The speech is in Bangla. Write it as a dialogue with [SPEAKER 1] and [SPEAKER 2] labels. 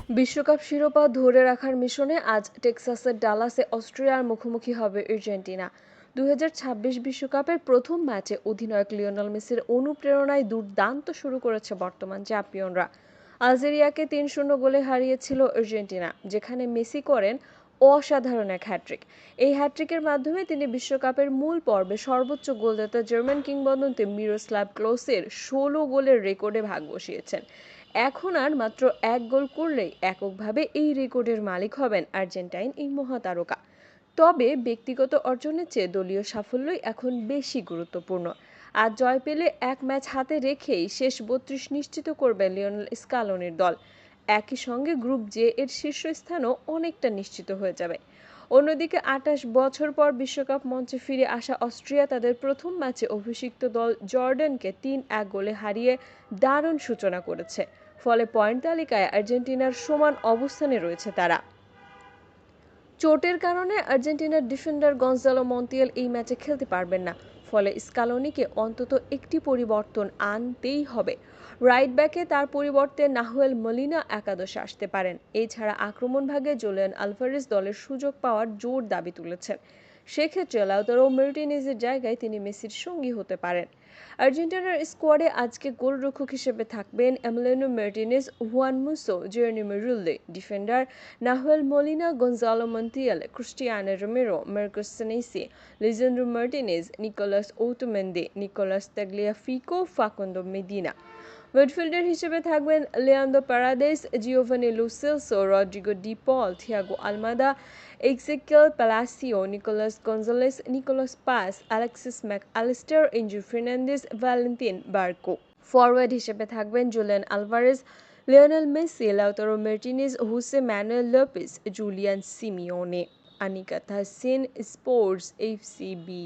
[SPEAKER 1] বিশ্বকাপ শিরোপা ধরে রাখার মিশনে আজ টেক্সাসের ডালাসে অস্ট্রিয়ার মুখোমুখি হবে আর্জেন্টিনা। ২০২৬ বিশ্বকাপের প্রথম ম্যাচে অধিনায়ক লিওনেল মেসির অনুপ্রেরণায় দুর্দান্ত শুরু করেছে বর্তমান চ্যাম্পিয়নরা। আলজেরিয়াকে ৩-০ গোলে হারিয়েছিল আর্জেন্টিনা, যেখানে মেসি করেন অসাধারণ এক হ্যাট্রিক। এই হ্যাট্রিকের মাধ্যমে তিনি বিশ্বকাপের মূল পর্বে সর্বোচ্চ গোলদাতা জার্মান কিংবদন্তি মিরোস্লাভ ক্লোসের ১৬ গোলের রেকর্ডে ভাগ বসিয়েছেন। এখন আর মাত্র এক গোল করলেই এককভাবে এই রেকর্ডের মালিক হবেন আর্জেন্টাইন এই মহাতারকা। তবে ব্যক্তিগত অর্জনের চেয়ে দলীয় সাফল্যই এখন বেশি গুরুত্বপূর্ণ। আজ জয় পেলে এক ম্যাচ হাতে রেখেই শেষ ৩২ নিশ্চিত করবে লিওনেল স্কালোনির দল। একই সঙ্গে গ্রুপ জে এর শীর্ষস্থানও অনেকটা নিশ্চিত হয়ে যাবে। অন্যদিকে ২৮ বছর পর বিশ্বকাপ মঞ্চে ফিরে আসা অস্ট্রিয়া তাদের প্রথম ম্যাচে অভিষিক্ত দল জর্ডানকে ৩-১ গোলে হারিয়ে দারুণ সূচনা করেছে। ফলে পয়েন্ট তালিকায় আর্জেন্টিনার সমান অবস্থানে রয়েছে তারা। চোটের কারণে আর্জেন্টিনার ডিফেন্ডার গনজালো মন্টিয়েল এই ম্যাচে খেলতে পারবেন না। ফলে স্কালোনিকে অন্তত একটি পরিবর্তন আনতেই হবে। রাইট ব্যাকে তার পরিবর্তে নাহুয়েল মলিনা একাদশে আসতে পারেন। এছাড়া আক্রমণভাগে জুলিয়ান আলভারেজ দলের সুযোগ পাওয়ার জোর দাবি তুলেছেন। সেক্ষেত্রে লাউতারো মার্টিনেজের জায়গায় তিনি মেসির সঙ্গী হতে পারেন। আর্জেন্টিনার স্কোয়াডে আজকে গোলরক্ষক হিসেবে থাকবেন Emiliano Martinez, Juan Musso, Geronimo Rulli. Defender Nahuel Molina, Gonzalo Montiel, Cristiano Romero, Marcos Senesi, Lisandro Martinez, Nicolas Otamendi, Nicolas Tagliafico, Facundo Medina. Midfielder হিসেবে থাকবেন Leandro Paredes, Giovani Lo Celso, Rodrigo De Paul, Thiago Almada, Exequiel Palacios, Nicolas Gonzalez, Nicolas Paz, Alexis Mac Allister, Enzo Fernandez, Valentin Barco. Forward হিসেবে থাকবেন Julian Alvarez, Lionel Messi, Lautaro Martinez, Jose Manuel Lopez, Julian Simeone. Anika Tahsin, sports, FCB.